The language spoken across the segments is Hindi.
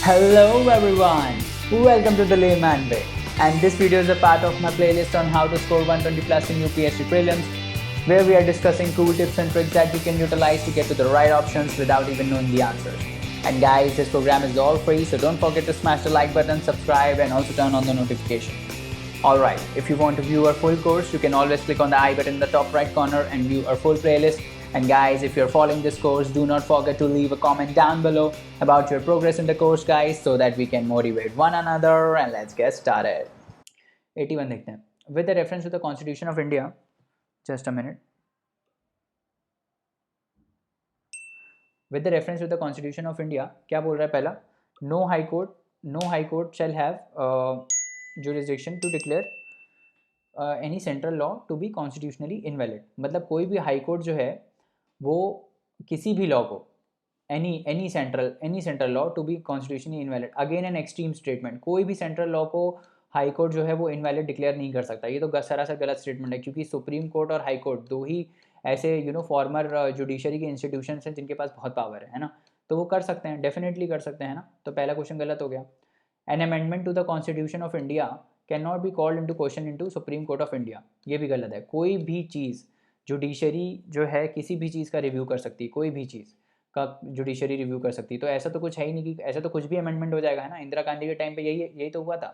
Hello everyone, welcome to the Layman Way, and this video is a part of my playlist on how to score 120 plus in UPSC prelims, where we are discussing cool tips and tricks that you can utilize to get to the right options without even knowing the answers. And guys, this program is all free, so don't forget to smash the like button, subscribe, and also turn on the notification. Alright, if you want to view our full course, you can always click on the I button in the top right corner and view our full playlist. And guys, if you're following this course, do not forget to leave a comment down below about your progress in the course, guys, so that we can motivate one another. And let's get started. 81 देखते हैं. With the reference to the Constitution of India, just a minute. With the reference to the Constitution of India, क्या बोल रहा है पहला? No high court shall have jurisdiction to declare any central law to be constitutionally invalid. मतलब कोई भी हाई कोर्ट जो है वो किसी भी लॉ को any central law to be constitutionally invalid. Again an extreme statement. कोई भी सेंट्रल लॉ को हाई कोर्ट जो है वो इनवैलिड डिक्लेयर नहीं कर सकता. ये तो सरासर गलत स्टेटमेंट है, क्योंकि सुप्रीम कोर्ट और हाई कोर्ट दो ही ऐसे फॉर्मर जुडिशरी के इंस्टीट्यूशन हैं जिनके पास बहुत पावर है ना. तो वो कर सकते हैं, डेफिनेटली कर सकते हैं ना. तो पहला क्वेश्चन गलत हो गया. An amendment to the constitution of India can not be called into question into supreme court of India. ये भी गलत है. कोई भी चीज़ जुडिशरी जो है किसी भी चीज़ का रिव्यू कर सकती है, कोई भी चीज़ का जुडिशरी रिव्यू कर सकती है. तो ऐसा तो कुछ है ही नहीं कि ऐसा तो कुछ भी अमेंडमेंट हो जाएगा, है ना. इंदिरा गांधी के टाइम पे यही तो हुआ था,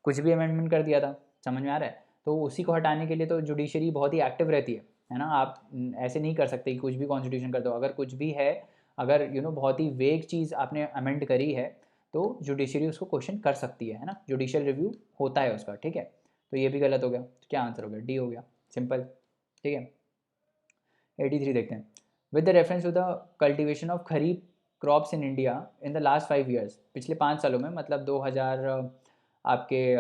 कुछ भी अमेंडमेंट कर दिया था. समझ में आ रहा है. तो उसी को हटाने के लिए तो जुडिशरी बहुत ही एक्टिव रहती है ना. आप ऐसे नहीं कर सकते कि कुछ भी कॉन्स्टिट्यूशन कर दो. अगर कुछ भी है, अगर बहुत ही वेग चीज़ आपने अमेंड करी है तो जुडिशरी उसको क्वेश्चन कर सकती है ना. जुडिशियल रिव्यू होता है उसका. ठीक है. तो ये भी गलत हो गया. तो क्या आंसर हो गया? डी हो गया. सिंपल. ठीक है. 83 देखते हैं. With the reference to the cultivation of kharif crops in India in the last 5 years. पिछले 5 सालों में, मतलब 2000 आपके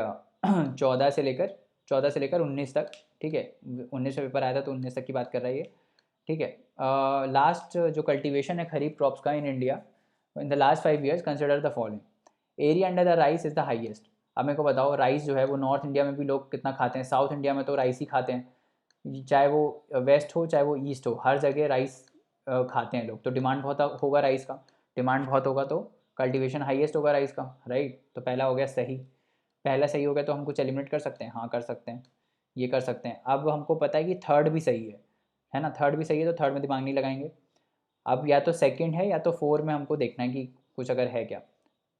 14 से लेकर 19 तक. ठीक है. 19 में पेपर आया था तो 19 तक की बात कर रहा है ये. ठीक है. लास्ट जो कल्टिवेशन है खरीफ क्रॉप्स का इन India in the last 5 years, consider the following. Area under the rice is the highest. अब मेरे को बताओ, राइस जो है वो नॉर्थ इंडिया में भी लोग कितना खाते हैं? साउथ इंडिया में तो राइस ही खाते हैं, चाहे वो वेस्ट हो चाहे वो ईस्ट हो, हर जगह राइस खाते हैं लोग. तो डिमांड बहुत होगा राइस का. डिमांड बहुत होगा तो कल्टीवेशन हाईएस्ट होगा राइस का. राइट. तो पहला हो गया सही. पहला सही हो गया तो हम कुछ एलिमिनेट कर सकते हैं. हाँ, कर सकते हैं. ये कर सकते हैं. अब हमको पता है कि थर्ड भी सही है ना. थर्ड भी सही है तो थर्ड में दिमाग नहीं लगाएंगे. अब या तो सेकंड है या तो फोर में हमको देखना है कि कुछ अगर है क्या.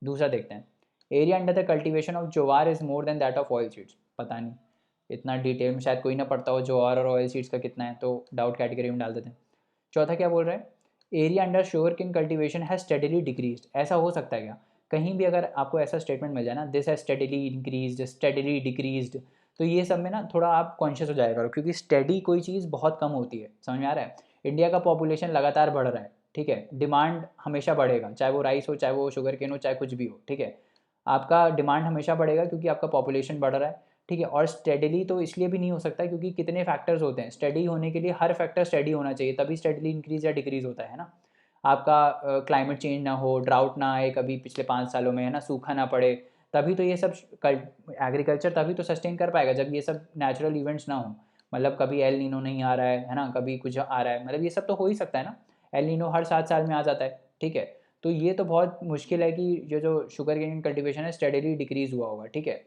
दूसरा देखते हैं. Area under the cultivation of jowar is more than that of oil seeds. पता नहीं, इतना डिटेल में शायद कोई ना पढ़ता हो ज्वार और ऑयल सीड्स का कितना है, तो डाउट कैटेगरी में डाल देते हैं. चौथा क्या बोल रहे हैं? Area under sugar cane cultivation has steadily decrease. ऐसा हो सकता है क्या? कहीं भी अगर आपको ऐसा स्टेटमेंट मिल जाए ना, this has steadily increase, steadily decrease, तो ये सब में ना थोड़ा आप कॉन्शियस हो जाया करो, क्योंकि स्टेडी कोई चीज़ बहुत कम होती है. समझ में आ रहा है. इंडिया का पॉपुलेशन लगातार बढ़ रहा है. ठीक है. डिमांड हमेशा बढ़ेगा, चाहे वो राइस हो, चाहे वो शुगर केन हो, चाहे कुछ भी हो. ठीक है. आपका डिमांड हमेशा बढ़ेगा क्योंकि आपका पॉपुलेशन बढ़ रहा है. ठीक है. और स्टेडीली तो इसलिए भी नहीं हो सकता क्योंकि कितने फैक्टर्स होते हैं. स्टडी होने के लिए हर फैक्टर स्टडी होना चाहिए, तभी स्टेडीली इंक्रीज या डिक्रीज होता है ना. आपका क्लाइमेट चेंज ना हो, ड्राउट ना आए कभी पिछले 5 सालों में, है ना, सूखा ना पड़े, तभी तो ये सब एग्रीकल्चर तभी तो सस्टेन कर पाएगा, जब ये सब नेचुरल इवेंट्स ना हो. मतलब कभी एल नीनो नहीं आ रहा है ना, कभी कुछ आ रहा है, मतलब ये सब तो हो ही सकता है ना. एल नीनो हर 7 साल में आ जाता है. ठीक है. तो ये तो बहुत मुश्किल है कि ये जो शुगर केन कल्टीवेशन है स्टेडीली डिक्रीज़ हुआ होगा. ठीक है.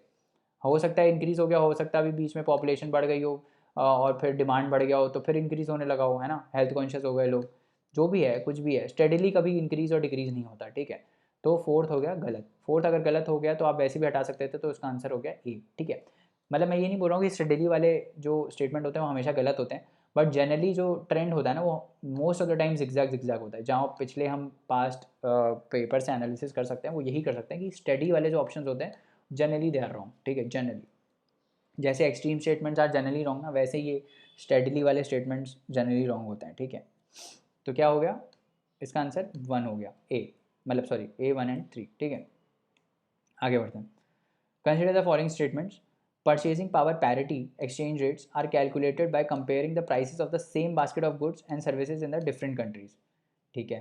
हो सकता है इंक्रीज़ हो गया, हो सकता है अभी बीच में पॉपुलेशन बढ़ गई हो और फिर डिमांड बढ़ गया हो तो फिर इंक्रीज़ होने लगा हो, है ना. हेल्थ कॉन्शियस हो गए लोग, जो भी है, कुछ भी है, स्टेडीली कभी इंक्रीज़ और डिक्रीज़ नहीं होता. ठीक है. तो फोर्थ हो गया गलत. फोर्थ अगर गलत हो गया तो आप वैसे भी हटा सकते थे, तो उसका आंसर हो गया ए. ठीक है. मतलब मैं ये नहीं बोल रहा हूँ कि स्टेडीली वाले जो स्टेटमेंट होते हैं वो हमेशा गलत होते हैं, बट जनरली जो ट्रेंड होता है ना वो most of the time zigzag होता है. जहाँ पिछले हम पास्ट पेपर से एनालिसिस कर सकते हैं वो यही कर सकते हैं कि स्टडी वाले जो ऑप्शंस होते हैं जनरली दे आर रॉन्ग. ठीक है. जनरली जैसे extreme statements are generally wrong ना, वैसे ये स्टेडली वाले स्टेटमेंट्स जनरली रॉन्ग होते हैं. ठीक है. तो क्या हो गया? इसका आंसर 1 हो गया. ए, मतलब सॉरी, ए 1 एंड 3. ठीक है. आगे बढ़ते हैं. Consider the following statements. Purchasing power parity exchange rates are calculated by comparing the prices of the same basket of goods and services in the different countries. ठीक है.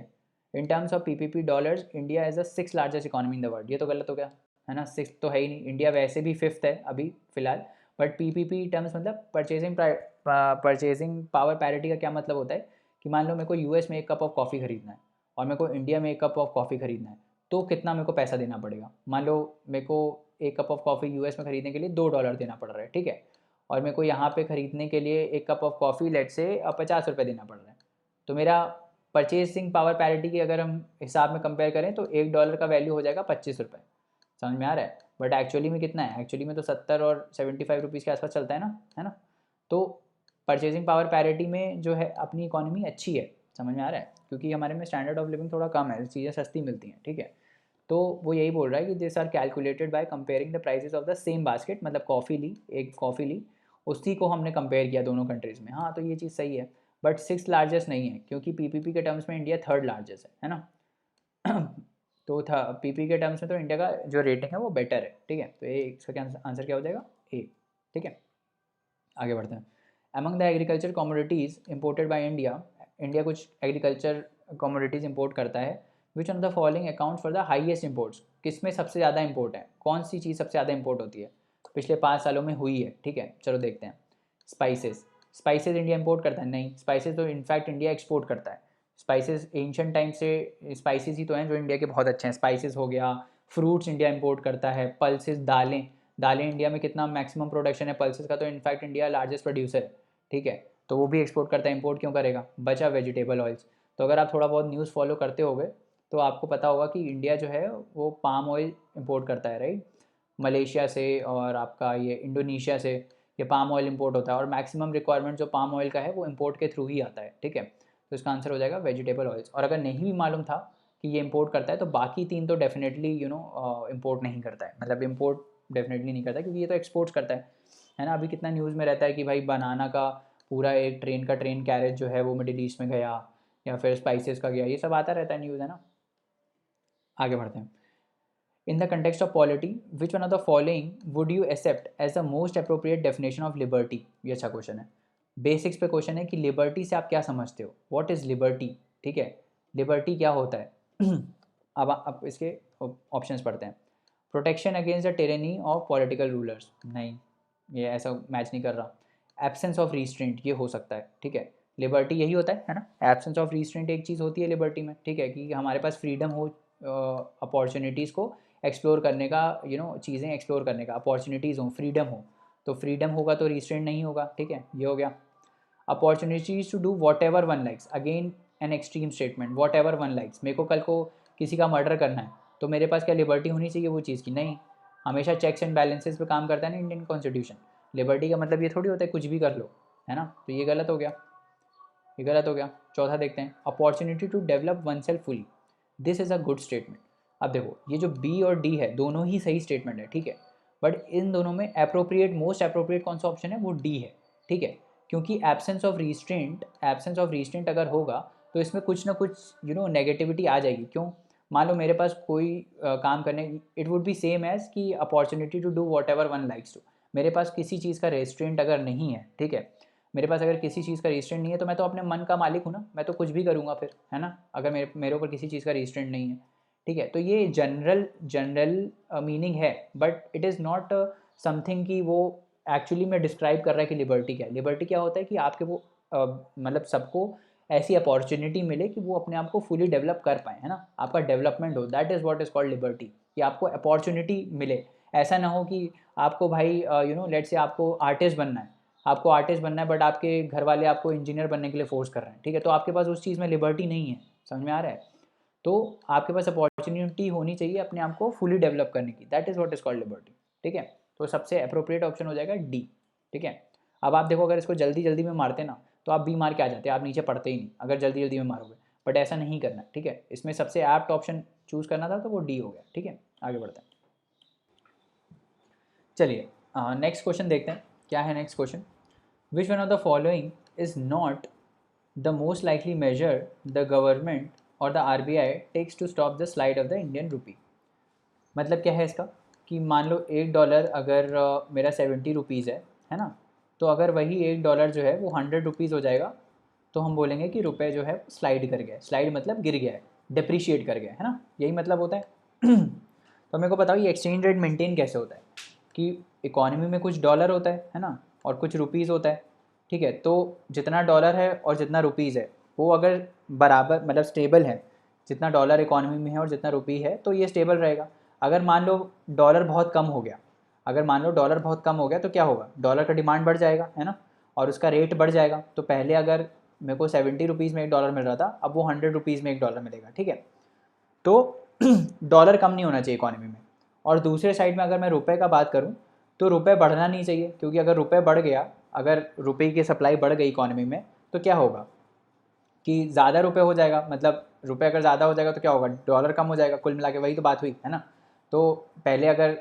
In terms of PPP dollars India is the 6th largest economy in the world. ये तो गलत हो गया, है ना. 6th तो है ही नहीं. इंडिया वैसे भी 5th है अभी फ़िलहाल, बट पीपीपी टर्म्स मतलब परचेजिंग पावर पैरिटी का क्या मतलब होता है कि मान लो मेरे को यूएस में एक कप ऑफ कॉफ़ी खरीदना है और मेरे को इंडिया में एक कप ऑफ कॉफ़ी खरीदना है, तो कितना मेरे को पैसा देना पड़ेगा। मान लो मेरे को एक कप ऑफ कॉफ़ी यूएस में ख़रीदने के लिए $2 देना पड़ रहा है, ठीक है, और मेरे को यहाँ पे ख़रीदने के लिए एक कप ऑफ कॉफ़ी लेट से ₹50 देना पड़ रहा है। तो मेरा परचेसिंग पावर पैरिटी की अगर हम हिसाब में कंपेयर करें तो $1 का वैल्यू हो जाएगा ₹25। समझ में आ रहा है? बट एक्चुअली में कितना है? एक्चुअली में तो 70 और 75 रुपीज़ के आसपास चलता है ना। तो परचेसिंग पावर पैरिटी में जो है अपनी इकोनॉमी अच्छी है, समझ में आ रहा है, क्योंकि हमारे में स्टैंडर्ड ऑफ लिविंग थोड़ा कम है, चीज़ें सस्ती मिलती हैं, ठीक है। तो वो यही बोल रहा है कि this are calculated by comparing the prices of the same basket, मतलब कॉफ़ी ली, एक कॉफ़ी ली, उसी को हमने कंपेयर किया दोनों कंट्रीज़ में। हाँ, तो ये चीज़ सही है, बट 6th लार्जेस्ट नहीं है, क्योंकि पीपीपी के टर्म्स में इंडिया 3rd लार्जेस्ट है ना। तो था पीपी के टर्म्स में तो इंडिया का जो रेटिंग है वो बेटर है, ठीक है। तो ये इसका आंसर क्या हो जाएगा? ए, ठीक है। आगे बढ़ते हैं। Among the agriculture commodities imported by India, India कुछ एग्रीकल्चर कमोडिटीज़ इंपोर्ट करता है। Which one the following accounts for the highest imports, किस में सबसे ज़्यादा इंपोर्ट है, कौन सी चीज़ सबसे ज़्यादा इंपोर्ट होती है, पिछले 5 सालों में हुई है, ठीक है। चलो देखते हैं। स्पाइसेस, स्पाइसेस इंडिया इंपोर्ट करता है? नहीं, स्पाइसेस तो इनफैक्ट इंडिया एक्सपोर्ट करता है। स्पाइसेस एंशिएंट टाइम से स्पाइसेस ही तो हैं जो इंडिया के बहुत अच्छे हैं। स्पाइसेस हो गया, फ्रूट्स इंडिया इंपोर्ट करता है, पल्सेस, दालें, दालें इंडिया में कितना मैक्सिमम प्रोडक्शन है पल्सेस का, तो इनफैक्ट इंडिया लार्जेस्ट प्रोड्यूसर है, ठीक है। तो वो भी एक्सपोर्ट करता है, इंपोर्ट क्यों करेगा? बचा वेजिटेबल ऑयल्स। तो अगर आप थोड़ा बहुत न्यूज़ फॉलो करते होगे तो आपको पता होगा कि इंडिया जो है वो पाम ऑयल इंपोर्ट करता है, राइट, मलेशिया से, और आपका ये इंडोनेशिया से ये पाम ऑयल इंपोर्ट होता है, और मैक्सिमम रिक्वायरमेंट जो पाम ऑयल का है वो इंपोर्ट के थ्रू ही आता है, ठीक है। तो इसका आंसर हो जाएगा वेजिटेबल ऑयल्स। और अगर नहीं भी मालूम था कि ये इंपोर्ट करता है तो बाकी 3 तो डेफिनेटली इंपोर्ट नहीं करता है, मतलब इंपोर्ट डेफिनेटली नहीं करता, क्योंकि ये तो एक्सपोर्ट्स करता है ना। अभी कितना न्यूज़ में रहता है कि भाई बनाना का पूरा एक ट्रेन कैरेज जो है वो मिडिल ईस्ट में गया, या फिर स्पाइसेस का गया, ये सब आता रहता है न्यूज़, है ना। आगे बढ़ते हैं। In the context of polity, which one of the following would you accept as the most appropriate definition of liberty? ये अच्छा क्वेश्चन है, बेसिक्स पे क्वेश्चन है कि लिबर्टी से आप क्या समझते हो, व्हाट इज़ लिबर्टी, ठीक है। लिबर्टी क्या होता है? अब आप इसके ऑप्शंस पढ़ते हैं। Protection against the tyranny of political rulers, नहीं, ये ऐसा मैच नहीं कर रहा। एब्सेंस ऑफ रिस्ट्रेंट, ये हो सकता है, ठीक है। लिबर्टी यही होता है ना। एब्सेंस ऑफ रिस्ट्रेंट एक चीज़ होती है लिबर्टी में, ठीक है, कि हमारे पास फ्रीडम हो अपॉर्चुनिटीज़ को एक्सप्लोर करने का, चीज़ें एक्सप्लोर करने का अपॉर्चुनिटीज़ हो, फ्रीडम हो। तो फ्रीडम होगा तो रिस्ट्रेंट नहीं होगा, ठीक है, ये हो गया। Opportunities to do whatever one likes, again an extreme statement, whatever one likes. मेरे को कल को किसी का मर्डर करना है तो मेरे पास क्या लिबर्टी होनी चाहिए वो चीज़ की? नहीं, हमेशा चेक्स एंड बैलेंसेस पे काम करता है ना इंडियन कॉन्स्टिट्यूशन। लिबर्टी का मतलब ये थोड़ी होता है कुछ भी कर लो, है ना। तो ये गलत हो गया, ये गलत हो गया। चौथा देखते हैं। Opportunity to develop oneself fully, this is a good statement. अब देखो ये जो बी और डी है दोनों ही सही स्टेटमेंट है, ठीक है, बट इन दोनों में अप्रोप्रिएट, मोस्ट अप्रोप्रिएट कौन सा ऑप्शन है? वो डी है, ठीक है, क्योंकि एब्सेंस ऑफ रिस्ट्रेंट अगर होगा तो इसमें कुछ ना कुछ नेगेटिविटी आ जाएगी। क्यों? मान लो मेरे पास कोई काम करने, it would be same as कि opportunity to do whatever one likes to. मेरे पास किसी चीज़ का रेस्ट्रेंट अगर नहीं है, ठीक है, मेरे पास अगर किसी चीज़ का रिस्ट्रेंट नहीं है तो मैं तो अपने मन का मालिक हूँ ना, मैं तो कुछ भी करूँगा फिर, है ना, अगर मेरे ऊपर किसी चीज़ का रिस्ट्रेंट नहीं है, ठीक है। तो ये जनरल मीनिंग है, but it is not something कि वो एक्चुअली में डिस्क्राइब कर रहा है कि लिबर्टी क्या है। लिबर्टी क्या होता है कि आपके वो मतलब सबको ऐसी अपॉर्चुनिटी मिले कि वो अपने आप को फुली डेवलप कर पाए, है ना, आपका डेवलपमेंट हो, that is what is called liberty, कि आपको अपॉर्चुनिटी मिले। ऐसा ना हो कि आपको भाई लेट्स से आपको आर्टिस्ट बनना है, बट आपके घर वाले आपको इंजीनियर बनने के लिए फोर्स कर रहे हैं, ठीक है, तो आपके पास उस चीज़ में लिबर्टी नहीं है। समझ में आ रहा है? तो आपके पास अपॉर्चुनिटी होनी चाहिए अपने आप को फुली डेवलप करने की, that is what is called liberty, ठीक है। तो सबसे अप्रोप्रिएट ऑप्शन हो जाएगा डी, ठीक है। अब आप देखो अगर इसको जल्दी जल्दी में मारते ना तो आप बी मार के आ जाते, आप नीचे पढ़ते ही नहीं अगर जल्दी जल्दी में मारोगे, बट ऐसा नहीं करना, ठीक है। इसमें सबसे एप्ट ऑप्शन चूज़ करना था तो वो डी हो गया, ठीक है। आगे बढ़ते हैं, चलिए नेक्स्ट क्वेश्चन देखते हैं। क्या है next question? Which one of the following is not the most likely measure the government और the RBI takes to stop the slide of the Indian rupee? मतलब क्या है इसका कि मान लो $1 अगर मेरा 70 रुपीज़ है ना, तो अगर वही $1 जो है वो 100 रुपीज़ हो जाएगा तो हम बोलेंगे कि रुपए जो है स्लाइड कर गया है। स्लाइड मतलब गिर गया है, डिप्रिशिएट कर गया है ना, यही मतलब होता है। तो मेरे को बताओ ये एक्सचेंज रेट मेंटेन कैसे होता है कि इकोनॉमी में कुछ डॉलर होता है ना, और कुछ रुपीज़ होता है, ठीक है। तो जितना डॉलर है और जितना रुपीज़ है वो अगर बराबर मतलब स्टेबल है, जितना डॉलर इकोनॉमी में है और जितना रुपी है, तो ये स्टेबल रहेगा। अगर मान लो डॉलर बहुत कम हो गया, अगर मान लो डॉलर बहुत कम हो गया तो क्या होगा, डॉलर का डिमांड बढ़ जाएगा, है ना, और उसका रेट बढ़ जाएगा। तो पहले अगर मेरे को 70 रुपीज़ में $1 मिल रहा था, अब वो 100 रुपीज़ में $1 मिलेगा, ठीक है। तो डॉलर कम नहीं होना चाहिए इकोनॉमी में। और दूसरे साइड में अगर मैं रुपए का बात करूँ तो रुपए बढ़ना नहीं चाहिए, क्योंकि अगर रुपए बढ़ गया, अगर रुपए की सप्लाई बढ़ गई इकोनॉमी में, तो क्या होगा कि ज़्यादा रुपए हो जाएगा, मतलब रुपए अगर ज़्यादा हो जाएगा तो क्या होगा, डॉलर कम हो जाएगा। कुल मिला के वही तो बात हुई है ना। तो पहले अगर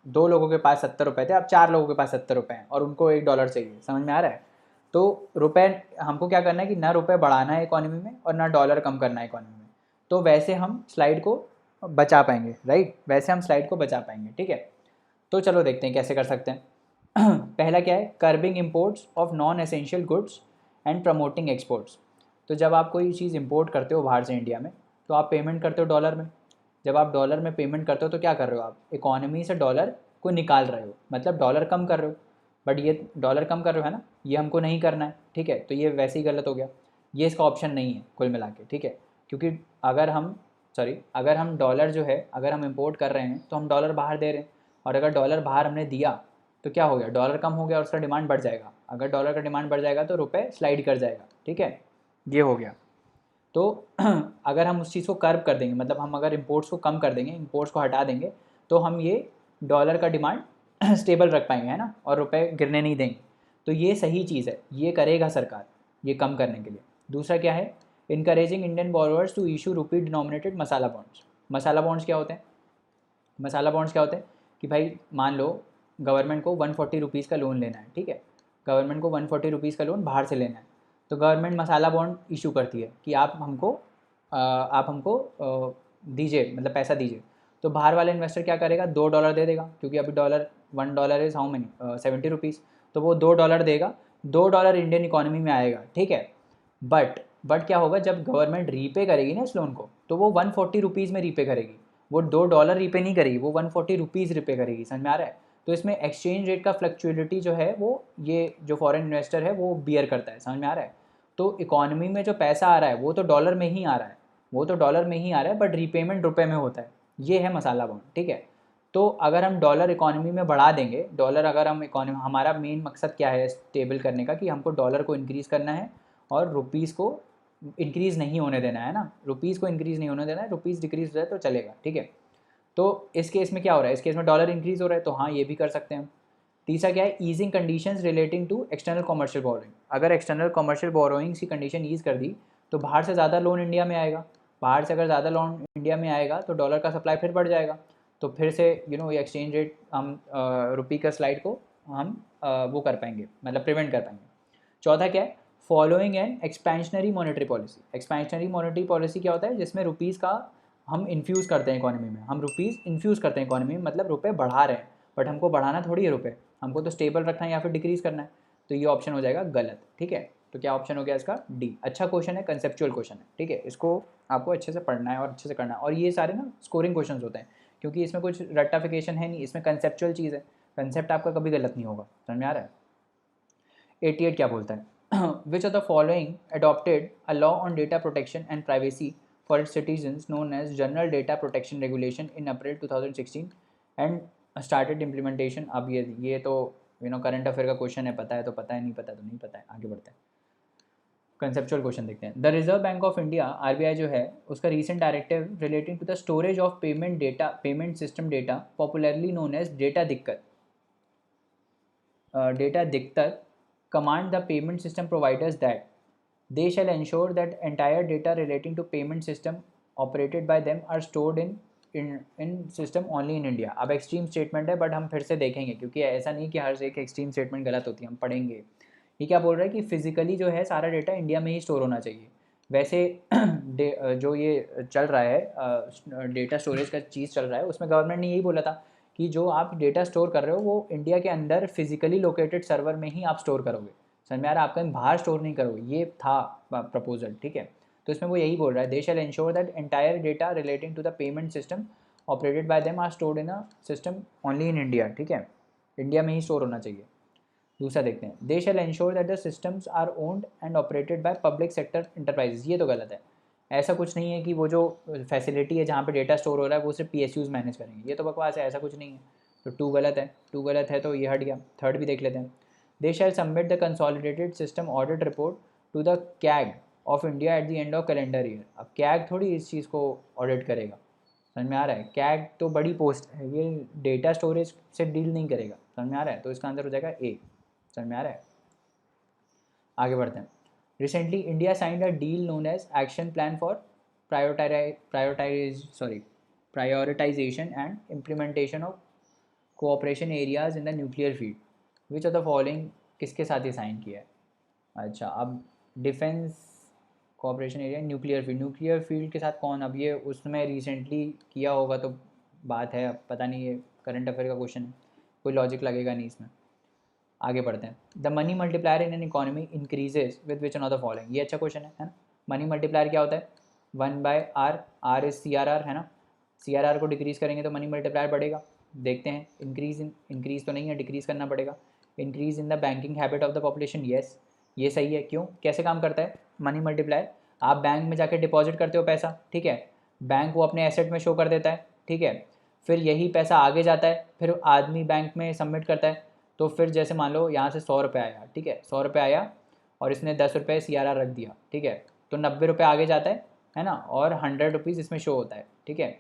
2 लोगों के पास 70 रुपये थे, अब 4 लोगों के पास 70 रुपये हैं और उनको $1 चाहिए, समझ में आ रहा है। तो रुपए हमको क्या करना है कि ना रुपए बढ़ाना है इकोनॉमी में और ना डॉलर कम करना है इकोनॉमी में। तो वैसे हम स्लाइड को बचा पाएंगे, राइट, वैसे हम स्लाइड को बचा पाएंगे, ठीक है। तो चलो देखते हैं कैसे कर सकते हैं। पहला क्या है, curbing imports of non essential goods and promoting exports. तो जब आप कोई चीज़ इंपोर्ट करते हो बाहर से इंडिया में, तो आप पेमेंट करते हो डॉलर में। जब आप डॉलर में पेमेंट करते हो तो क्या कर रहे हो, आप इकोनॉमी से डॉलर को निकाल रहे हो, मतलब डॉलर कम कर रहे हो। बट ये डॉलर कम कर रहे हो, है ना, ये हमको नहीं करना है, ठीक है। तो ये वैसे ही गलत हो गया, ये इसका ऑप्शन नहीं है कुल मिला के, ठीक है। क्योंकि अगर हम डॉलर जो है, अगर हम इम्पोर्ट कर रहे हैं तो हम डॉलर बाहर दे रहे हैं, और अगर डॉलर बाहर हमने दिया तो क्या हो गया, डॉलर कम हो गया और उसका डिमांड बढ़ जाएगा। अगर डॉलर का डिमांड बढ़ जाएगा तो रुपए स्लाइड कर जाएगा, ठीक है, ये हो गया। तो अगर हम उस चीज़ को कर्व कर देंगे, मतलब हम अगर इंपोर्ट्स को कम कर देंगे, इंपोर्ट्स को हटा देंगे, तो हम ये डॉलर का डिमांड स्टेबल रख पाएंगे, है ना, और रुपए गिरने नहीं देंगे। तो ये सही चीज़ है, ये करेगा सरकार, ये कम करने के लिए। दूसरा क्या है, encouraging Indian borrowers to issue rupee denominated masala bonds. Masala bonds क्या होते हैं, मसाला बॉन्ड्स क्या होते हैं कि भाई मान लो गवर्नमेंट को 140 रुपीज़ का लोन लेना है, ठीक है, गवर्नमेंट को 140 रुपीज़ का लोन बाहर से लेना है। तो गवर्नमेंट मसाला बॉन्ड इशू करती है कि आप हमको दीजिए, मतलब पैसा दीजिए। तो बाहर वाला इन्वेस्टर क्या करेगा, $2 दे देगा, क्योंकि अभी $1 इज़ हाउ मनी 70 रुपीज़। तो वो $2 देगा, $2 इंडियन इकोनॉमी में आएगा, ठीक है। बट क्या होगा, जब गवर्नमेंट रीपे करेगी ना इस लोन को, तो वो 140 रुपीज़ में रीपे करेगी, वो $2 रीपे नहीं करेगी, वो 140 रुपीज़ रीपे करेगी, समझ में आ रहा है। तो इसमें एक्सचेंज रेट का फ्लक्चुएलिटी जो है वो ये जो फॉरेन इन्वेस्टर है वो बियर करता है, समझ में आ रहा है। तो इकोनॉमी में जो पैसा आ रहा है वो तो डॉलर में ही आ रहा है, वो तो डॉलर में ही आ रहा है, बट रीपेमेंट रुपए में होता है। ये है मसाला बॉन्ड, ठीक है। तो अगर हम डॉलर इकोनॉमी में बढ़ा देंगे, डॉलर अगर हम इकोनॉमी, हमारा मेन मकसद क्या है स्टेबल करने का, कि हमको डॉलर को इंक्रीज़ करना है और रुपीज़ को इंक्रीज़ नहीं होने देना है ना, रुपीज़ को इंक्रीज़ नहीं होने देना है, रुपीज़ डिक्रीज़ हो जाए तो चलेगा, ठीक है। तो इस केस में क्या हो रहा है, इस केस में डॉलर इंक्रीज़ हो रहा है, तो हाँ ये भी कर सकते हैं हम। तीसरा क्या है, easing conditions relating to external commercial borrowing. अगर एक्सटर्नल कमर्शियल बोरोइंग्स की कंडीशन ईज़ कर दी तो बाहर से ज़्यादा लोन इंडिया में आएगा, बाहर से अगर ज़्यादा लोन इंडिया में आएगा तो डॉलर का सप्लाई फिर बढ़ जाएगा। तो फिर से ये एक्सचेंज रेट हम रुपी का स्लाइड को हम वो कर पाएंगे, मतलब प्रिवेंट कर पाएंगे। चौथा क्या है, following an expansionary monetary policy. Expansionary monetary policy क्या होता है, जिसमें रुपीज़ का हम इन्फ्यूज़ करते हैं इकोनॉमी में, हम रुपीज़ इन्फ्यूज़ करते हैं इकोनॉमी में, मतलब रुपए बढ़ा रहे हैं, बट हमको बढ़ाना थोड़ी है रुपए, हमको तो स्टेबल रखना है या फिर डिक्रीज़ करना है। तो ये ऑप्शन हो जाएगा गलत, ठीक है। तो क्या ऑप्शन हो गया इसका, डी। अच्छा क्वेश्चन है, कंसेप्चुअल क्वेश्चन है, ठीक है, इसको आपको अच्छे से पढ़ना है और अच्छे से करना है। और ये सारे ना स्कोरिंग क्वेश्चन होते हैं, क्योंकि इसमें कुछ रट्टाफिकेशन है नहीं, इसमें कंसेप्चुअल चीज़ है, कंसेप्ट आपका कभी गलत नहीं होगा, समझ में आ रहा है। 88 क्या बोलता है, which of the following adopted a law on data protection and privacy for its citizens known as general data protection regulation in April 2016 and started implementation. अब ये तो करंट अफेयर का क्वेश्चन है, पता है तो पता है, नहीं पता तो नहीं पता है, आगे बढ़ते हैं। कंसेप्चुअल क्वेश्चन देखते हैं। The reserve bank of India RBI जो है उसका recent directive relating to the storage of payment system data popularly known as data दिक्कत command the payment system providers that they shall ensure that entire data relating to payment system operated by them are stored in system only in India। अब एक्सट्रीम स्टेटमेंट है, बट हम फिर से देखेंगे, क्योंकि ऐसा नहीं कि हर एक एक्सट्रीम स्टेटमेंट गलत होती है, हम पढ़ेंगे। ये क्या बोल रहा है कि फिजिकली जो है सारा डेटा इंडिया में ही स्टोर होना चाहिए। वैसे जो ये चल रहा है डेटा स्टोरेज का चीज़ चल रहा है, उसमें गवर्नमेंट ने यही बोला था कि जो आप डेटा स्टोर कर रहे हो वो इंडिया के अंदर फिजिकली लोकेटेड सर्वर में ही आप स्टोर करोगे, समझ में आ रहा है, आप कहीं बाहर स्टोर नहीं करोगे, ये था प्रपोजल, ठीक है। तो इसमें वो यही बोल रहा है, they shall ensure that entire data relating to the payment system operated by them are stored in a system only in India, ठीक है, इंडिया में ही स्टोर होना चाहिए। दूसरा देखते हैं, they shall ensure that the systems are owned and operated by public sector enterprises. ये तो गलत है, ऐसा कुछ नहीं है कि वो जो फैसिलिटी है जहाँ पे डेटा स्टोर हो रहा है वो सिर्फ PSUs मैनेज करेंगे, ये तो बकवास है, ऐसा कुछ नहीं है। तो 2 गलत है, 2 गलत है तो ये हट गया। थर्ड भी देख लेते हैं। They shall submit the consolidated system audit report to the CAG of India at the end of calendar year. अब कैग थोड़ी इस चीज़ को ऑडिट करेगा, समझ में आ रहा है? कैग तो बड़ी पोस्ट है, ये डेटा स्टोरेज से डील नहीं करेगा, समझ में आ रहा है? तो इसका आंसर हो जाएगा ए। समझ में आ रहा है? आगे बढ़ते हैं। Recently India signed a deal known as action plan for prioritization and implementation of cooperation areas in the nuclear field. Which of the following किसके साथ ये साइन किया है? अच्छा, अब defence cooperation area nuclear field के साथ कौन? अब ये उसमें रिसेंटली किया होगा तो बात है, अब पता नहीं, ये करंट अफेयर का क्वेश्चन है, कोई लॉजिक लगेगा नहीं इसमें। आगे बढ़ते हैं। The money multiplier in an economy increases with which of the following. ये अच्छा क्वेश्चन है ना? मनी मल्टीप्लायर क्या होता है? 1/r, r इज CRR है ना? CRR को डिक्रीज़ करेंगे तो मनी मल्टीप्लायर बढ़ेगा। देखते हैं, इंक्रीज़ तो नहीं है, डिक्रीज़ करना पड़ेगा। Increase in the banking habit of the population, yes, ये सही है। क्यों? कैसे काम करता है मनी मल्टीप्लायर? आप बैंक में जाकर डिपॉजिट करते हो पैसा, ठीक है, बैंक वो अपने एसेट में शो कर देता है, ठीक है, फिर यही पैसा आगे जाता है, फिर आदमी बैंक में सबमिट करता है। तो फिर जैसे मान लो यहाँ से 100 रुपये आया, ठीक है, 100 रुपये आया और इसने 10 रुपये CRR रख दिया, ठीक है, तो 90 रुपये आगे जाता है ना, और 100 रुपीज़ इसमें शो होता है, ठीक है।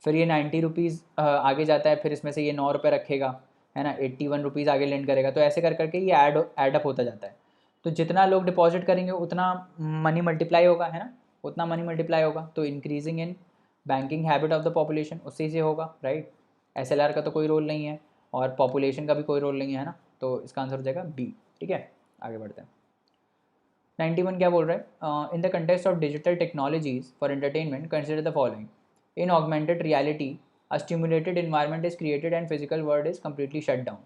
फिर ये 90 रुपीज़ आगे जाता है, फिर इसमें से ये 9 रुपये रखेगा, है ना, 81 रुपीज़ आगे लेंड करेगा। तो ऐसे कर करके ये एडअप होता जाता है। तो जितना लोग डिपॉजिट करेंगे उतना मनी मल्टीप्लाई होगा, है ना, उतना मनी मल्टीप्लाई होगा। तो increasing in banking habit of the population, उससे से होगा, राइट। SLR का तो कोई रोल नहीं है और पॉपुलेशन का भी कोई रोल नहीं है ना, तो इसका आंसर हो जाएगा बी, ठीक है। आगे बढ़ते हैं। 91 क्या बोल रहा है? इन the context of digital technologies for entertainment consider the following. In augmented reality, a stimulated environment is created and physical world is completely shut down.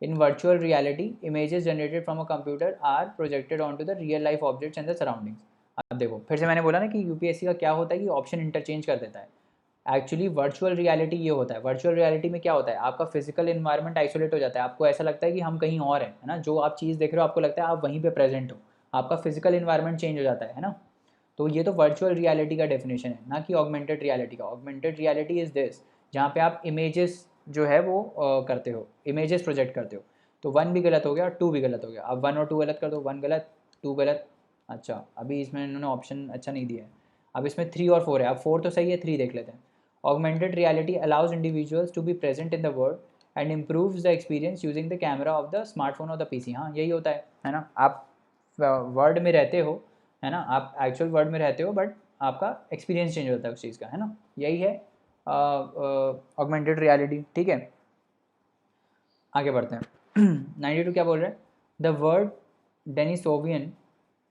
In virtual reality, images generated from a computer are projected onto the real life objects and the surroundings. अब देखो, फिर से मैंने बोला ना कि UPSC का क्या होता है कि ऑप्शन इंटरचेंज कर देता है। एक्चुअली वर्चुअल रियलिटी ये होता है। वर्चुअल रियलिटी में क्या होता है? आपका फिजिकल इन्वायरमेंट आइसोलेट हो जाता है, आपको ऐसा लगता है कि हम कहीं और हैं, है ना, जो आप चीज़ देख रहे हो आपको लगता है आप वहीं पे प्रेजेंट हो, आपका फिजिकल इन्वायरमेंट चेंज हो जाता है ना। तो ये तो वर्चुअल रियलिटी का डेफिनेशन है, ना कि ऑगमेंटेड रियलिटी का। ऑगमेंटेड रियलिटी इज़ दिस, जहाँ पे आप इमेजेस जो है वो करते हो, इमेजेस प्रोजेक्ट करते हो। तो 1 भी गलत हो गया, 2 भी गलत हो गया। अब 1 और 2 गलत कर दो, 1 गलत, 2 गलत। अच्छा, अभी इसमें इन्होंने ऑप्शन अच्छा नहीं दिया है। अब इसमें 3 और 4 है, अब 4 तो सही है, 3 देख लेते हैं। Augmented reality allows individuals to be present in the world and improves the experience using the camera of the smartphone और द PC। हाँ, यही होता है ना। आप वर्ल्ड में रहते हो, है ना, आप एक्चुअल वर्ल्ड में रहते हो, बट आपका एक्सपीरियंस चेंज होता है उस चीज़ का, है ना। यही है ऑगमेंटेड रियलिटी, ठीक है। आगे बढ़ते हैं। 92 क्या बोल रहे हैं? द वर्ड डेनिसोवियन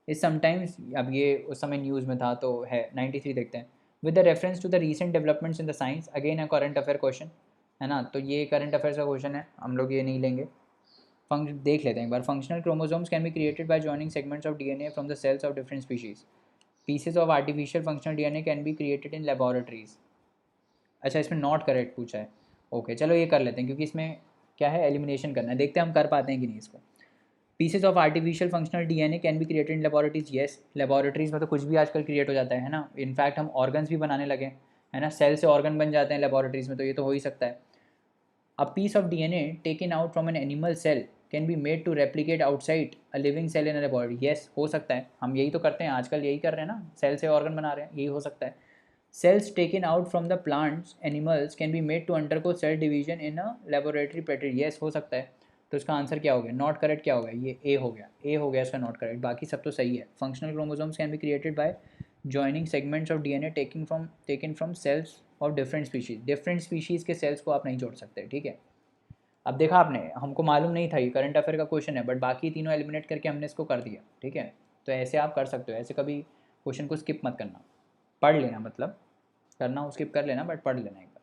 इज समटाइम्स, अब ये उस समय न्यूज़ में था तो है। 93 देखते हैं। With the reference to the recent developments in the science, again a current affair question, है ना, तो ये करंट अफेयर्स का क्वेश्चन है, हम लोग ये नहीं लेंगे। देख लेते हैं एक बार। Functional chromosomes can be created by joining segments of DNA from the cells of different species. Pieces of artificial functional DNA can be created in laboratories. अच्छा, इसमें नॉट करेक्ट पूछा है। ओके, चलो ये कर लेते हैं, क्योंकि इसमें क्या है, एलिमिनेशन करना है। देखते हैं हम कर पाते हैं कि नहीं इसको। Pieces of artificial functional DNA can be created in laboratories, yes. Laboratories में तो कुछ भी आजकल क्रिएट हो जाता है ना। इनफैक्ट हम ऑर्गन्स भी बनाने लगे, है ना, सेल से ऑर्गन बन जाते हैं लेबोरेटरीज में, तो ये तो हो ही सकता है। A piece of DNA taken out from an animal cell can be made to replicate outside a living cell in a body. Yes, हो सकता है, हम यही तो करते हैं आजकल, यही कर रहे हैं ना, सेल से ऑर्गन बना रहे हैं, यही हो सकता है। Cells taken out from the plants, animals can be made to undergo cell division in a laboratory pattern. Yes, हो सकता है। तो इसका आंसर क्या हो गया? नॉट करेक्ट क्या हो गया? ये ए हो गया, ए हो गया इसका नॉट करेक्ट। बाकी सब तो सही है। Functional chromosomes can be created by joining segments of DNA taken from cells of different species. Different species के सेल्स को आप नहीं जोड़ सकते, ठीक है। अब देखा आपने, हमको मालूम नहीं था, ये करंट अफेयर का क्वेश्चन है, बट बाकी तीनों एलिमिनेट करके हमने इसको कर दिया, ठीक है। तो ऐसे आप कर सकते हो, ऐसे कभी क्वेश्चन को स्किप मत करना, पढ़ लेना, मतलब करना हो स्किप कर लेना, बट पढ़ लेना एक बार।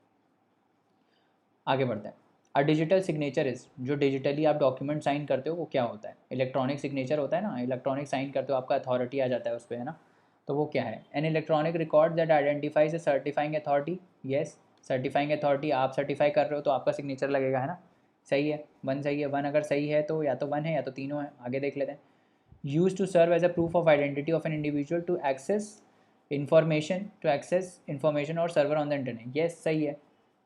आगे बढ़ते हैं। अ डिजिटल सिग्नेचर इज, जो डिजिटली आप डॉक्यूमेंट साइन करते हो वो क्या होता है? इलेक्ट्रॉनिक सिग्नेचर होता है ना, इलेक्ट्रॉनिक साइन करते हो, आपका अथॉरिटी आ जाता है उस पर, है ना। तो वो क्या है? An electronic record that identifies A certifying authority. Yes, certifying authority, आप सर्टिफाई कर रहे हो तो आपका सिग्नेचर लगेगा, है ना। सही है, 1 सही है। 1 अगर सही है तो या तो 1 है या तो तीनों है। आगे देख लेते हैं। Use to serve as a proof of identity of an individual to access information to access information और server on the internet, yes सही है।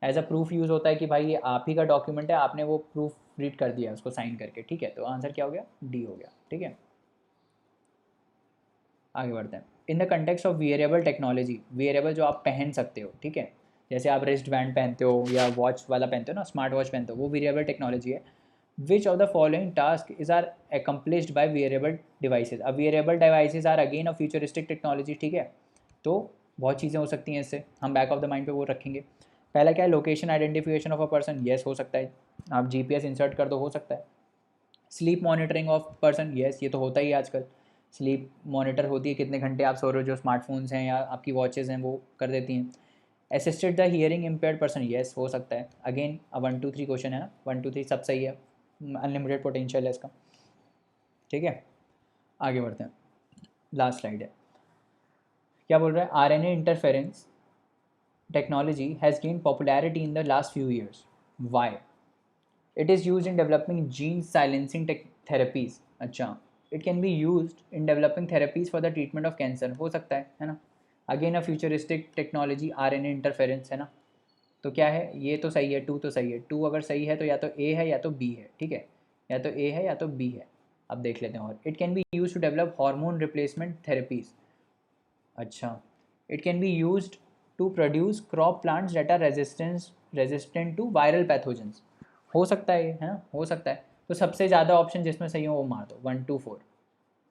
एज अ प्रूफ यूज़ होता है कि भाई ये आप ही का डॉक्यूमेंट है, आपने वो प्रूफ रीड कर दिया उसको साइन करके, ठीक है। तो आंसर क्या हो गया, डी हो गया, ठीक है। आगे बढ़ते हैं। In the context of wearable technology, wearable जो आप पहन सकते हो, ठीक है, जैसे आप रिस्ट बैंड पहनते हो या वॉच वाला पहनते हो ना, स्मार्ट वॉच पहनते हो, वो वियरेबल टेक्नोलॉजी है। Which of the following task is are accomplished by wearable devices. अब wearable devices are again a futuristic technology, ठीक है। तो बहुत चीज़ें हो सकती हैं इससे, हम बैक ऑफ द माइंड पे वो रखेंगे। पहला क्या है, location identification of a person, yes हो सकता है, आप जीपीएस इंसर्ट कर दो, हो सकता है। Sleep monitoring of person, yes ये तो होता ही है आजकल, स्लीप मॉनिटर होती है, कितने घंटे आप सो रहे हो, जो स्मार्टफोन्स हैं या आपकी वॉचेज़ हैं वो कर देती हैं। Assisted the hearing impaired person, yes हो सकता है। अगेन 1 2 3 क्वेश्चन है ना, 1 2 3 सब सही है, अनलिमिटेड पोटेंशियल है इसका, ठीक है। आगे बढ़ते हैं, लास्ट स्लाइड है। क्या बोल रहा है, RNA interference technology has gain popularity in the last few years, why. It is use in developing gene silencing therapies, अच्छा। It can be use in developing therapies for the treatment of cancer, हो सकता है ना। Again a futuristic technology RNA interference, है ना। तो क्या है, ये तो सही है, 2 तो सही है, 2 अगर सही है तो या तो ए है या तो बी है, ठीक है, या तो ए है या तो बी है। अब देख लेते हैं। और it can be use to develop hormone replacement therapies, अच्छा। It can be use to produce crop plants that are resistant to viral pathogens, हो सकता है ये, है ना, हो सकता है। तो सबसे ज़्यादा ऑप्शन जिसमें सही हो वो मार दो, 1 2 4,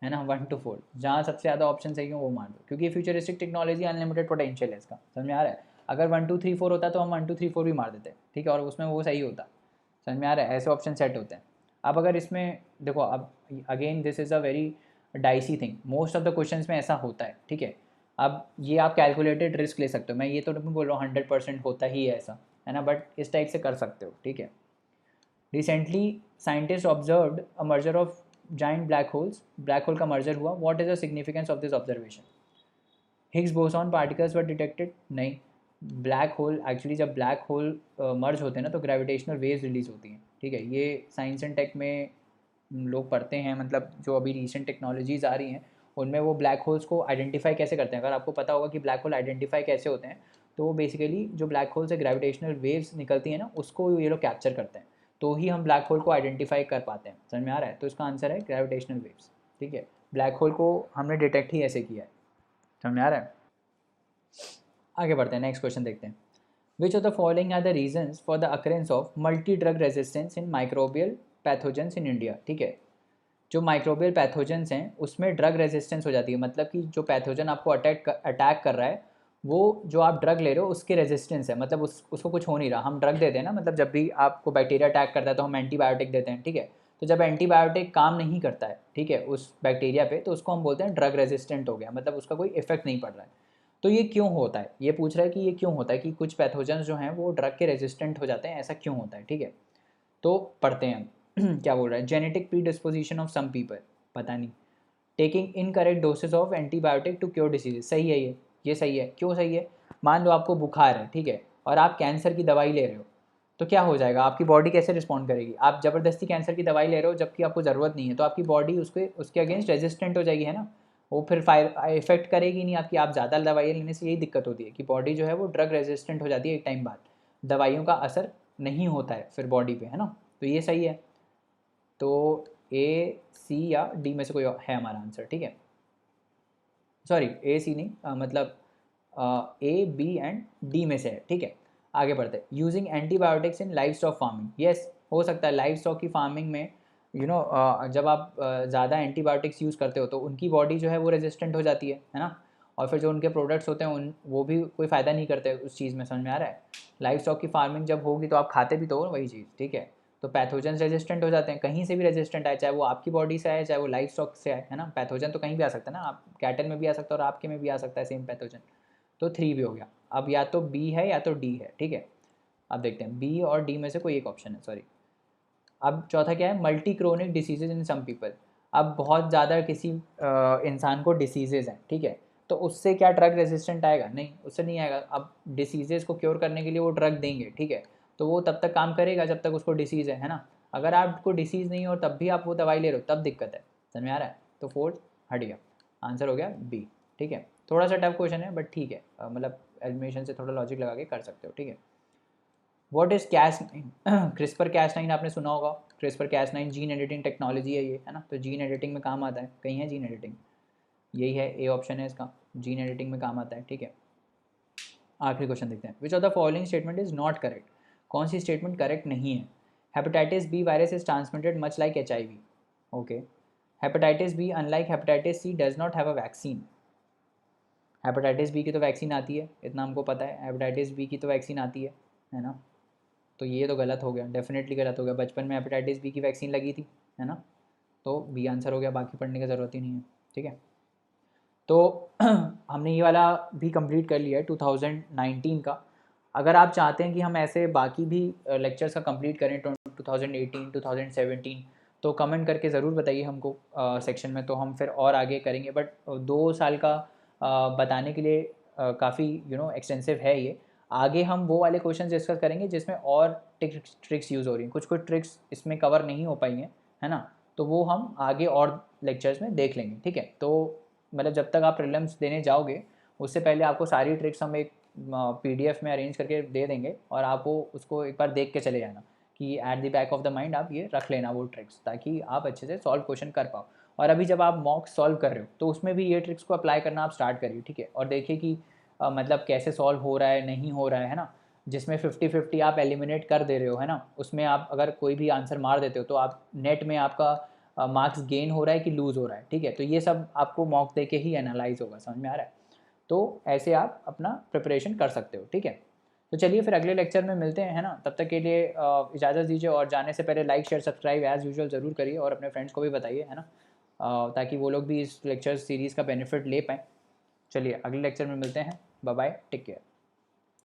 है ना, 1 2 4, जहाँ सबसे ज़्यादा ऑप्शन सही हो वो मार दो, क्योंकि फ्यूचरिस्टिक टेक्नोलॉजी अनलिमिटेड पोटेंशियल है इसका, समझ में आ रहा है। अगर 1 2 3 4 होता तो हम 1 2 3 4 भी मार देते, ठीक है, और उसमें वो सही होता, समझ में आ रहा है, ऐसे ऑप्शन सेट होते हैं। अब अगर इसमें देखो, अब again this is a very dicey thing, most of the question में ऐसा होता है, ठीक है। अब ये आप कैलकुलेटेड रिस्क ले सकते हो, मैं ये तो नहीं बोल रहा हूँ 100% होता ही है ऐसा, है ना, बट इस टाइप से कर सकते हो, ठीक है। Recently scientist observed a merger of giant black holes, black hole का मर्जर हुआ, what is the significance of this observation. Higgs boson particles were detected, नहीं। ब्लैक होल, एक्चुअली जब ब्लैक होल मर्ज होते हैं ना तो ग्रेविटेशनल वेव्स रिलीज होती हैं, ठीक है, ये साइंस एंड टेक में लोग पढ़ते हैं, मतलब जो अभी रिसेंट टेक्नोलॉजीज आ रही हैं उनमें वो ब्लैक होल्स को आइडेंटिफाई कैसे करते हैं। अगर आपको पता होगा कि ब्लैक होल आइडेंटिफाई कैसे होते हैं, तो वो बेसिकली जो ब्लैक होल से ग्रेविटेशनल वेव्स निकलती हैं ना, उसको ये लोग कैप्चर करते हैं, तो ही हम ब्लैक होल को आइडेंटिफाई कर पाते हैं, समझ में आ रहा है। तो इसका आंसर है ग्रेविटेशनल वेव्स, ठीक है। ब्लैक होल को हमने डिटेक्ट ही ऐसे किया है, समझ में आ रहा है। आगे बढ़ते हैं, नेक्स्ट क्वेश्चन देखते हैं। Which of the following are the reasons for the occurrence of multi drug resistance in microbial pathogens in India, ठीक है। जो माइक्रोबियल पैथोजेंस हैं उसमें ड्रग रेजिस्टेंस हो जाती है, मतलब कि जो पैथोजन आपको अटैक कर रहा है, वो जो आप ड्रग ले रहे हो उसके रेजिस्टेंस है, मतलब उसको कुछ हो नहीं रहा। हम ड्रग देते हैं ना, मतलब जब भी आपको बैक्टीरिया अटैक करता है तो हम एंटीबायोटिक देते हैं, ठीक है। तो जब एंटीबायोटिक काम नहीं करता है, ठीक है, उस बैक्टीरिया पे, तो उसको हम बोलते हैं ड्रग रेजिस्टेंट हो गया, मतलब उसका कोई इफेक्ट नहीं पड़ रहा है। तो ये क्यों होता है, ये पूछ रहा है कि ये क्यों होता है कि कुछ पैथोजन जो हैं वो ड्रग के रेजिस्टेंट हो जाते हैं, ऐसा क्यों होता है, ठीक है। तो पढ़ते हैं हम क्या बोल रहा है। Genetic predisposition of some people, पता नहीं। Taking incorrect dosage of antibiotic to cure disease, सही है ये सही है। क्यों सही है, मान लो आपको बुखार है, ठीक है, और आप कैंसर की दवाई ले रहे हो, तो क्या हो जाएगा, आपकी बॉडी कैसे रिस्पॉन्ड करेगी। आप ज़बरदस्ती कैंसर की दवाई ले रहे हो जबकि आपको ज़रूरत नहीं है, तो आपकी बॉडी उसके अगेंस्ट रेजिस्टेंट हो जाएगी, है ना। वो फिर इफेक्ट करेगी नहीं आपकी। आप ज़्यादा दवाइयाँ लेने से यही दिक्कत होती है कि बॉडी जो है वो ड्रग रेजिस्टेंट हो जाती है एक टाइम बाद, दवाइयों का असर नहीं होता है फिर बॉडी पे, है ना। तो ये सही है। तो ए, सी या डी में से कोई है हमारा आंसर, ठीक है। सॉरी, ए सी नहीं, मतलब ए बी एंड डी में से है, ठीक है। आगे बढ़ते हैं। Using antibiotics in life stock farming, yes हो सकता है। लाइफ स्टॉक की फार्मिंग में जब आप ज़्यादा एंटीबायोटिक्स यूज़ करते हो तो उनकी बॉडी जो है वो रेजिस्टेंट हो जाती है ना। और फिर जो उनके प्रोडक्ट्स होते हैं वो भी कोई फ़ायदा नहीं करते उस चीज़ में, समझ में आ रहा है। लाइफ स्टॉक की फार्मिंग जब होगी तो आप खाते भी तो हो वही चीज़, ठीक है। तो पैथोजन रेजिस्टेंट हो जाते हैं, कहीं से भी रेजिस्टेंट आए, चाहे वो आपकी बॉडी से आए चाहे वो लाइफ स्टॉक से आए, है ना। पैथोजन तो कहीं भी आ सकता है ना, आप कैटल में भी आ सकता है और आपके में भी आ सकता है सेम पैथोजन। तो 3 भी हो गया। अब या तो बी है या तो डी है, ठीक है। अब देखते हैं बी और डी में से कोई एक ऑप्शन है, सॉरी। अब चौथा क्या है, मल्टी क्रोनिक डिसीजेज इन सम पीपल। अब बहुत ज़्यादा किसी इंसान को डिसीजेज हैं, ठीक है, तो उससे क्या ड्रग रेजिस्टेंट आएगा, नहीं उससे नहीं आएगा। अब डिसीजेज को क्योर करने के लिए वो ड्रग देंगे, ठीक है, तो वो तब तक काम करेगा जब तक उसको डिसीज़ है ना। अगर आपको डिसीज़ नहीं हो और तब भी आप वो दवाई ले रहे हो तब दिक्कत है, समझ में आ रहा है। तो फोर्थ हट गया, आंसर हो गया बी, ठीक है। थोड़ा सा टफ क्वेश्चन है बट ठीक है, मतलब एलिमिनेशन से थोड़ा लॉजिक लगा के कर सकते हो, ठीक है। What is Cas9? CRISPR Cas9 आपने सुना होगा। CRISPR Cas9 gene editing technology है ये, है ना, तो जीन एडिटिंग में काम आता है। कहीं है जीन एडिटिंग, यही है, ए ऑप्शन है इसका, जीन एडिटिंग में काम आता है, ठीक है। आखिरी क्वेश्चन देखते हैं, which of the following statement is not correct? कौन सी स्टेटमेंट करेक्ट नहीं है? Hepatitis B virus is transmitted much like HIV। Okay. Hepatitis B unlike hepatitis C does not have a vaccine. Hepatitis B की तो वैक्सीन आती है, इतना हमको पता है, हेपेटाइटिस बी की तो वैक्सीन आती है ना, तो ये तो गलत हो गया, डेफिनेटली गलत हो गया। बचपन में हेपेटाइटिस बी की वैक्सीन लगी थी, है ना, तो बी आंसर हो गया, बाकी पढ़ने की ज़रूरत ही नहीं है, ठीक है। तो हमने ये वाला भी कंप्लीट कर लिया है 2019 का। अगर आप चाहते हैं कि हम ऐसे बाकी भी लेक्चर्स का कंप्लीट करें 2018 2017, तो कमेंट करके ज़रूर बताइए हमको सेक्शन में, तो हम फिर और आगे करेंगे। बट 2 साल का बताने के लिए काफ़ी एक्सटेंसिव है ये। आगे हम वो वाले क्वेश्चन डिस्कस करेंगे जिसमें और ट्रिक्स यूज़ हो रही हैं, कुछ कुछ ट्रिक्स इसमें कवर नहीं हो पाई हैं, है ना, तो वो हम आगे और लेक्चर्स में देख लेंगे, ठीक है। तो मतलब जब तक आप प्रीलिम्स देने जाओगे उससे पहले आपको सारी ट्रिक्स हम एक PDF में अरेंज करके दे देंगे, और आपको उसको एक बार देख के चले जाना कि at the back of the mind आप ये रख लेना वो ट्रिक्स, ताकि आप अच्छे से सॉल्व क्वेश्चन कर पाओ। और अभी जब आप मॉक सॉल्व कर रहे हो तो उसमें भी ये ट्रिक्स को अप्लाई करना आप स्टार्ट करिए, ठीक है, और देखिए कि मतलब कैसे सॉल्व हो रहा है, नहीं हो रहा है ना। जिसमें 50-50 आप एलिमिनेट कर दे रहे हो, है ना, उसमें आप अगर कोई भी आंसर मार देते हो तो आप नेट में आपका मार्क्स गेन हो रहा है कि लूज़ हो रहा है, ठीक है। तो ये सब आपको मॉक दे के ही एनालाइज होगा, समझ में आ रहा है। तो ऐसे आप अपना प्रिपरेशन कर सकते हो, ठीक है। तो चलिए फिर अगले लेक्चर में मिलते हैं, है ना, तब तक के लिए इजाज़त दीजिए। और जाने से पहले like share subscribe as usual ज़रूर करिए, और अपने फ्रेंड्स को भी बताइए, है ना, ताकि वो लोग भी इस लेक्चर सीरीज़ का बेनिफिट ले पाएँ। चलिए अगले लेक्चर में मिलते हैं, बाय बाय, टेक केयर।